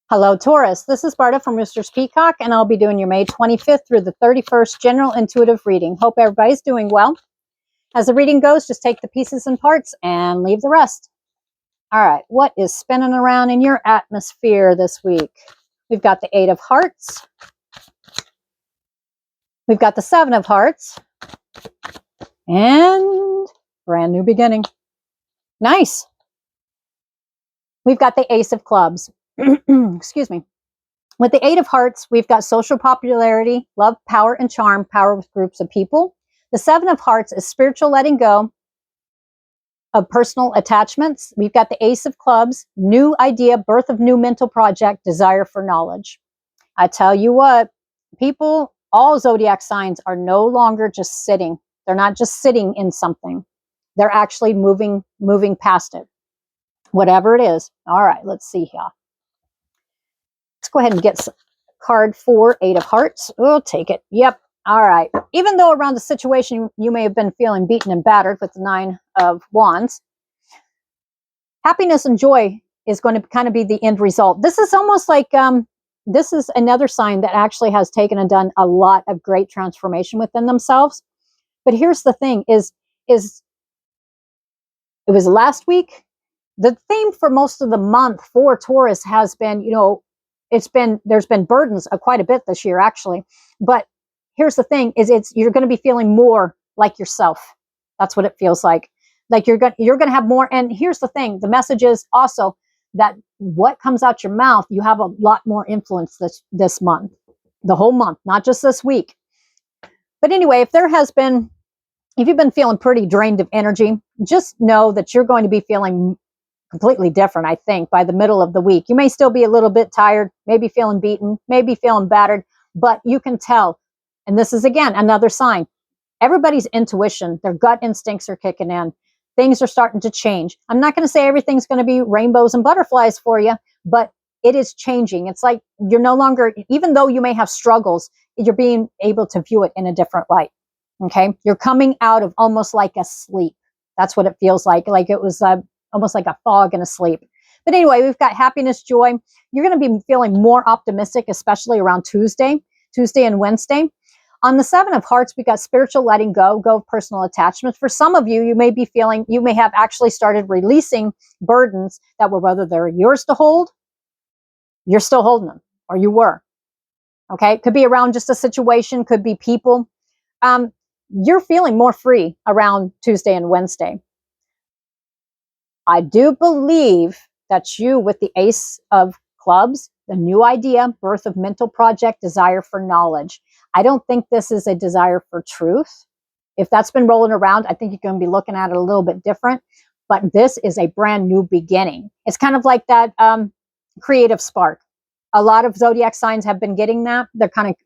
Hello, Taurus. This is Barta from Roosters, Peacock, and I'll be doing your May 25th through the 31st general intuitive reading. Hope everybody's doing well. As the reading goes, just take the pieces and parts and leave the rest. All right, what is spinning around in your atmosphere this week? We've got the 8 of Hearts. We've got the 7 of Hearts. And brand new beginning. Nice. We've got the Ace of Clubs. Excuse me. With the 8 of Hearts, we've got social popularity, love, power, and charm, power with groups of people. The 7 of Hearts is spiritual letting go of personal attachments. We've got the Ace of Clubs, new idea, birth of new mental project, desire for knowledge. I tell you what, people, all zodiac signs are no longer just sitting. They're not just sitting in something. They're actually moving past it. Whatever it is. All right, let's see here. Let's go ahead and get card 4, 8 of Hearts. We'll take it. Yep. All right. Even though around the situation you may have been feeling beaten and battered with the 9 of Wands, happiness and joy is going to kind of be the end result. This is almost like this is another sign that actually has taken and done a lot of great transformation within themselves. But here's the thing: is it was last week. The theme for most of the month for Taurus has been, there's been burdens quite a bit this year, actually. But here's the thing: is you're going to be feeling more like yourself. That's what it feels like. Like you're going to have more. And here's the thing: the message is also that what comes out your mouth, you have a lot more influence this month, the whole month, not just this week. But anyway, if you've been feeling pretty drained of energy, just know that you're going to be feeling completely different, I think, by the middle of the week. You may still be a little bit tired, maybe feeling beaten, maybe feeling battered, but you can tell. And this is, again, another sign. Everybody's intuition, their gut instincts are kicking in. Things are starting to change. I'm not going to say everything's going to be rainbows and butterflies for you, but it is changing. It's like you're no longer, even though you may have struggles, you're being able to view it in a different light. Okay? You're coming out of almost like a sleep. That's what it feels like it was almost like a fog and a sleep. But anyway, we've got happiness, joy. You're going to be feeling more optimistic, especially around Tuesday and Wednesday. On the 7 of Hearts, we got spiritual letting go of personal attachments. For some of you, you may have actually started releasing burdens that were, whether they're yours to hold, you're still holding them, or you were. Okay, it could be around just a situation, could be people. You're feeling more free around Tuesday and Wednesday. I do believe that you, with the Ace of Clubs, the new idea, birth of mental project, desire for knowledge. I don't think this is a desire for truth. If that's been rolling around, I think you're going to be looking at it a little bit different. But this is a brand new beginning. It's kind of like that creative spark. A lot of zodiac signs have been getting that.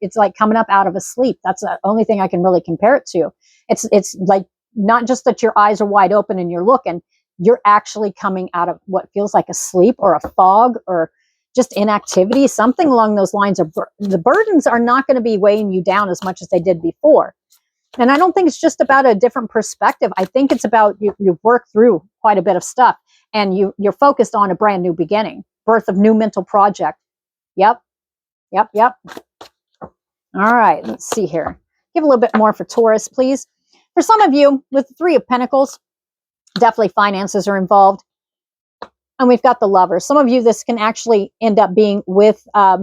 It's like coming up out of a sleep. That's the only thing I can really compare it to. It's like not just that your eyes are wide open and you're looking. You're actually coming out of what feels like a sleep or a fog or just inactivity, something along those lines. The burdens are not going to be weighing you down as much as they did before. And I don't think it's just about a different perspective. I think it's about you've worked through quite a bit of stuff and you're focused on a brand new beginning, birth of new mental project. Yep. All right, let's see here. Give a little bit more for Taurus, please. For some of you, with the 3 of Pentacles, definitely finances are involved. And we've got the Lover. Some of you, this can actually end up being with a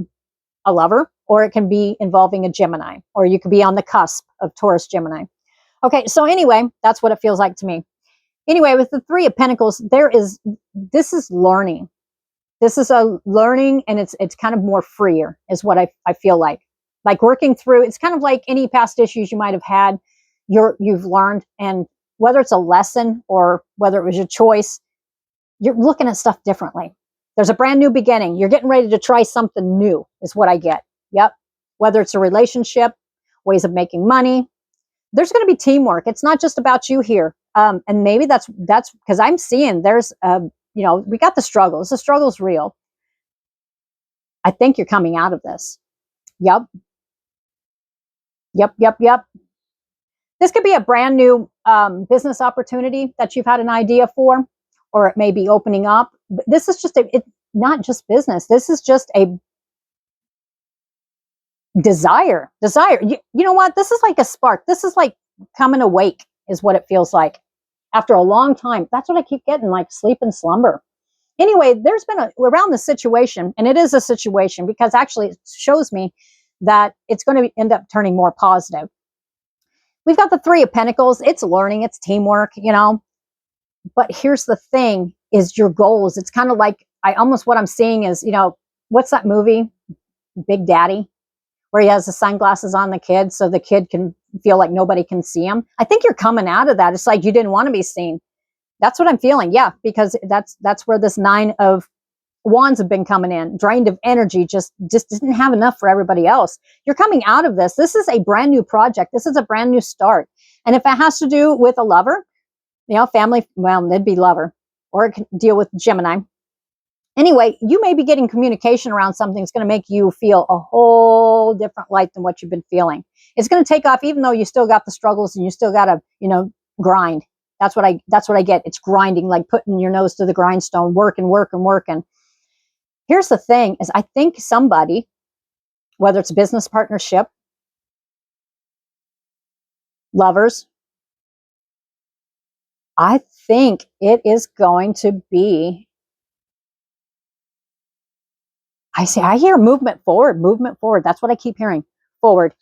lover, or it can be involving a Gemini, or you could be on the cusp of Taurus, Gemini. Okay, so anyway, that's what it feels like to me. Anyway, with the 3 of Pentacles, this is learning. This is a learning, and it's kind of more freer is what I feel like. Like working through, it's kind of like any past issues you might have had, you've learned, and whether it's a lesson or whether it was your choice, you're looking at stuff differently. There's a brand new beginning. You're getting ready to try something new is what I get. Yep. Whether it's a relationship, ways of making money, there's going to be teamwork. It's not just about you here. And maybe that's because I'm seeing there's, we got the struggles. The struggle's real. I think you're coming out of this. Yep. This could be a brand new business opportunity that you've had an idea for, or it may be opening up. But this is just not just business. This is just a desire. You know what? This is like a spark. This is like coming awake is what it feels like after a long time. That's what I keep getting, like sleep and slumber. Anyway, there's been around the situation, and it is a situation because actually it shows me that it's going to end up turning more positive. We've got the Three of Pentacles. It's learning, it's teamwork, you know. But here's the thing is your goals. It's kind of like what I'm seeing is, you know, what's that movie, Big Daddy, where he has the sunglasses on the kid so the kid can feel like nobody can see him. I think you're coming out of that. It's like you didn't want to be seen. That's what I'm feeling. Yeah, because that's where this Nine of Wands have been coming in, drained of energy, just didn't have enough for everybody else. You're coming out of this. This is a brand new project. This is a brand new start. And if it has to do with a lover, you know, family, well, it'd be lover, or it can deal with Gemini. Anyway, you may be getting communication around something that's going to make you feel a whole different light than what you've been feeling. It's going to take off, even though you still got the struggles and you still got to, you know, grind. That's what I get. It's grinding, like putting your nose to the grindstone, working. Here's the thing is I think somebody, whether it's a business partnership, lovers, I think it is going to be, I hear movement forward. That's what I keep hearing. Forward.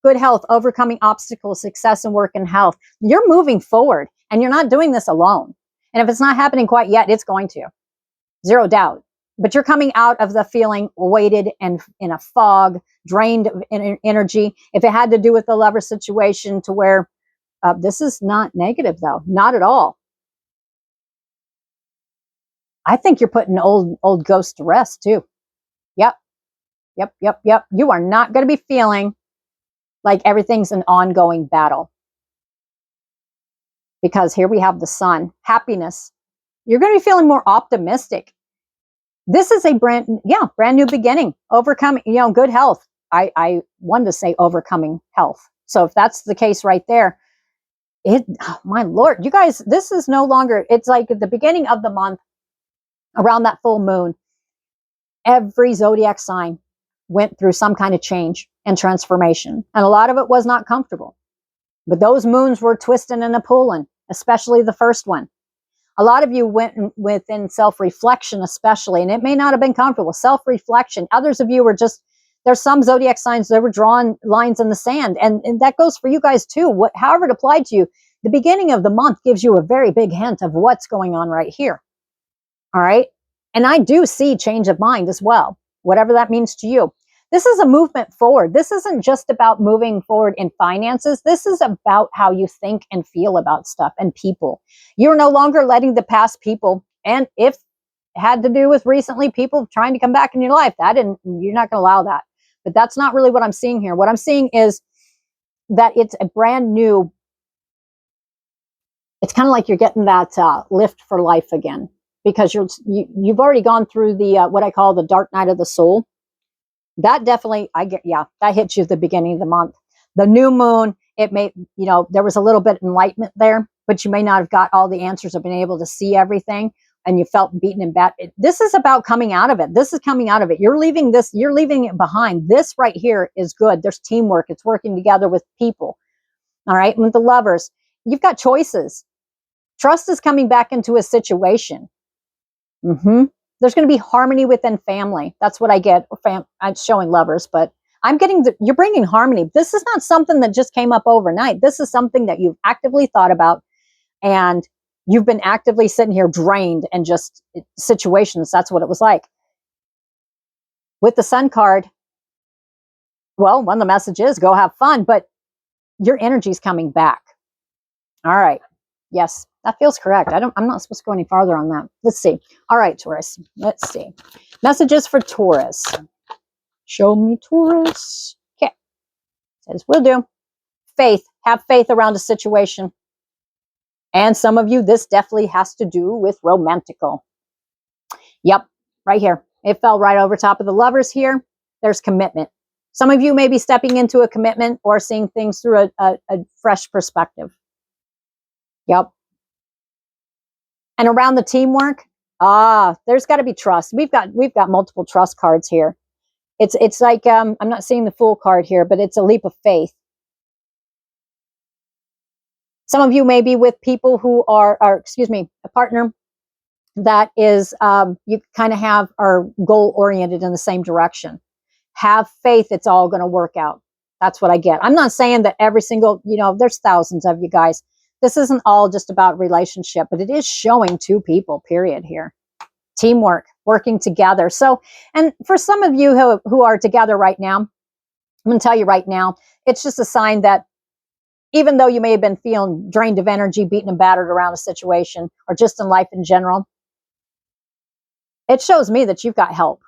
Good health, overcoming obstacles, success in work and health. You're moving forward and you're not doing this alone. And if it's not happening quite yet, it's going to. Zero doubt. But you're coming out of the feeling weighted and in a fog, drained of energy. If it had to do with the lover situation to where this is not negative though, not at all. I think you're putting old ghosts to rest too. Yep. You are not going to be feeling like everything's an ongoing battle. Because here we have the sun, happiness. You're going to be feeling more optimistic. This is a brand new beginning. Overcoming, you know, good health. I wanted to say overcoming health. So if that's the case right there, oh my Lord, you guys, this is no longer, it's like at the beginning of the month, around that full moon, every zodiac sign went through some kind of change and transformation. And a lot of it was not comfortable. But those moons were twisting and a pulling, especially the first one. A lot of you went within self-reflection, especially, and it may not have been comfortable. Self-reflection. Others of you were just, there's some zodiac signs that were drawing lines in the sand. And that goes for you guys too. However it applied to you, the beginning of the month gives you a very big hint of what's going on right here. All right. And I do see change of mind as well, whatever that means to you. This is a movement forward. This isn't just about moving forward in finances. This is about how you think and feel about stuff and people. You're no longer letting the past people, and if it had to do with recently people trying to come back in your life, you're not going to allow that. But that's not really what I'm seeing here. What I'm seeing is that it's a brand new, it's kind of like you're getting that lift for life again, because you've already gone through the what I call the dark night of the soul. That definitely, that hits you at the beginning of the month. The new moon, it may, you know, there was a little bit of enlightenment there, but you may not have got all the answers or been able to see everything, and you felt beaten and bad. This is about coming out of it. This is coming out of it. You're leaving it behind. This right here is good. There's teamwork. It's working together with people. All right. And with the lovers, you've got choices. Trust is coming back into a situation. There's going to be harmony within family. That's what I get. I'm showing lovers, but I'm getting, you're bringing harmony. This is not something that just came up overnight. This is something that you've actively thought about, and you've been actively sitting here drained and just situations. That's what it was like. With the Sun card, well, one of the messages, go have fun, but your energy's coming back. All right. Yes, that feels correct. I'm not supposed to go any farther on that. Let's see. All right, Taurus. Let's see. Messages for Taurus. Show me Taurus. Okay. Says will do. Faith. Have faith around a situation. And some of you, this definitely has to do with romantical. Yep. Right here. It fell right over top of the lovers here. There's commitment. Some of you may be stepping into a commitment or seeing things through a fresh perspective. Yep. And around the teamwork, There's got to be trust. We've got multiple trust cards here. It's like I'm not seeing the Fool card here, but it's a leap of faith. Some of you may be with people who are excuse me, a partner that is you kind of are goal oriented in the same direction. Have faith it's all going to work out. That's what I get. I'm not saying that every single, there's thousands of you guys. This isn't all just about relationship, but it is showing two people, period, here. Teamwork, working together. So, and for some of you who are together right now, I'm going to tell you right now, it's just a sign that even though you may have been feeling drained of energy, beaten and battered around a situation, or just in life in general, it shows me that you've got help.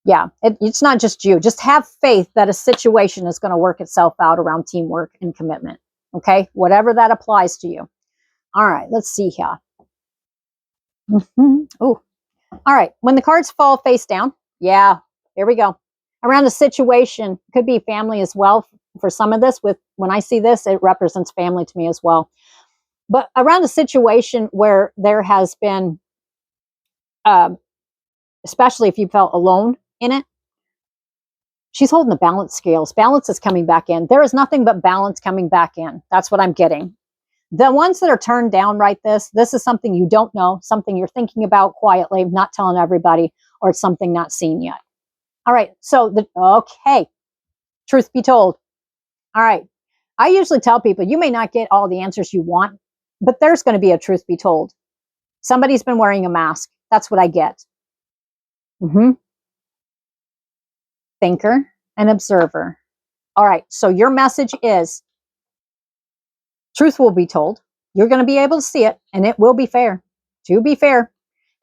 Yeah, it's not just you. Just have faith that a situation is going to work itself out around teamwork and commitment. Okay, whatever that applies to you. All right, let's see here. Oh, all right. When the cards fall face down, yeah, here we go. Around a situation, could be family as well. For some of this, when I see this, it represents family to me as well. But around a situation where there has been, especially if you felt alone in it, she's holding the balance scales. Balance is coming back in. There is nothing but balance coming back in. That's what I'm getting. The ones that are turned down, right? This is something you don't know, something you're thinking about quietly, not telling everybody, or it's something not seen yet. All right. So, okay. Truth be told. All right. I usually tell people you may not get all the answers you want, but there's going to be a truth be told. Somebody's been wearing a mask. That's what I get. Thinker and observer. All right. So your message is truth will be told. You're going to be able to see it, and it will be fair. To be fair.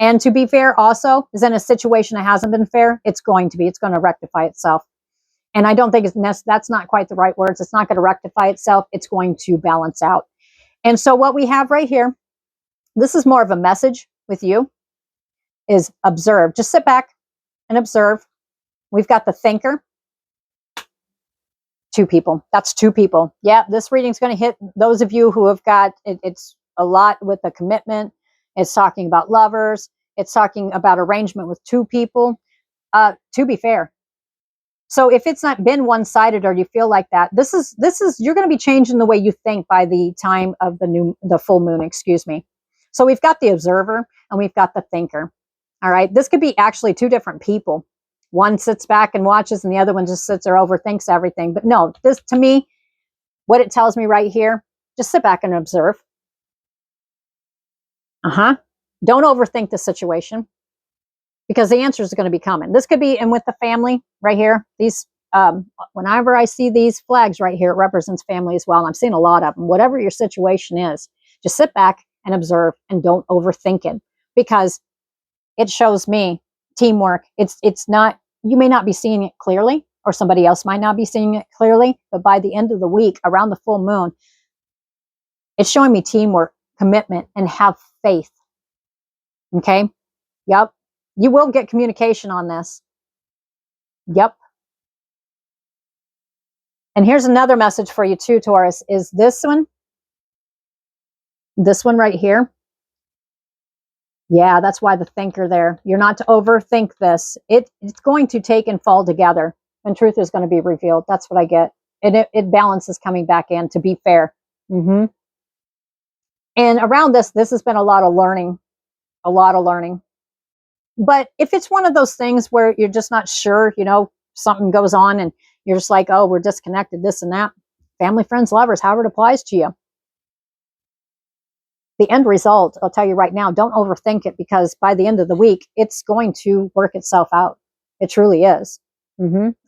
And to be fair also is in a situation that hasn't been fair, it's going to rectify itself. And I don't think that's not quite the right words. It's not going to rectify itself. It's going to balance out. And so what we have right here, this is more of a message with you, is observe. Just sit back and observe. We've got the thinker. Two people. That's two people. Yeah, this reading's going to hit those of you who have got, it's a lot with the commitment. It's talking about lovers. It's talking about arrangement with two people. To be fair. So if it's not been one-sided or you feel like that, this is you're going to be changing the way you think by the time of the full moon, excuse me. So we've got the observer and we've got the thinker. All right. This could be actually two different people. One sits back and watches and the other one just sits there, overthinks everything. But no, this to me, what it tells me right here, just sit back and observe. Don't overthink the situation, because the answers are going to be coming. This could be, and with the family right here, these, whenever I see these flags right here, it represents family as well. And I'm seeing a lot of them. Whatever your situation is, just sit back and observe and don't overthink it, because it shows me teamwork. It's not, you may not be seeing it clearly, or somebody else might not be seeing it clearly, but by the end of the week, around the full moon, it's showing me teamwork, commitment, and have faith. Okay? Yep. You will get communication on this. Yep. And here's another message for you too, Taurus, is this one right here. Yeah, that's why the thinker there. You're not to overthink this. It's going to take and fall together, and truth is going to be revealed. That's what I get. And it balances coming back in, to be fair. And around this has been a lot of learning. But if it's one of those things where you're just not sure, something goes on and you're just like, oh, we're disconnected, this and that, family, friends, lovers, however it applies to you. The end result, I'll tell you right now, don't overthink it, because by the end of the week, it's going to work itself out. It truly is.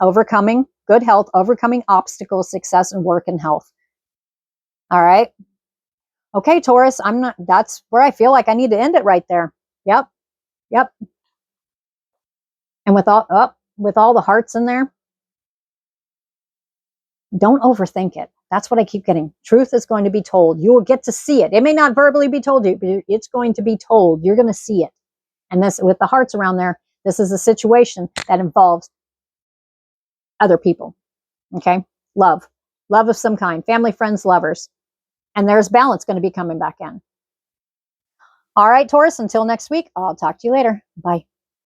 Overcoming good health, overcoming obstacles, success, and work and health. All right. Okay, Taurus, that's where I feel like I need to end it right there. Yep. And with all the hearts in there, don't overthink it. That's what I keep getting. Truth is going to be told. You will get to see it. It may not verbally be told you, but it's going to be told. You're going to see it. And this, with the hearts around there, this is a situation that involves other people. Okay? Love of some kind, family, friends, lovers. And there's balance going to be coming back in. All right, Taurus, until next week, I'll talk to you later. Bye.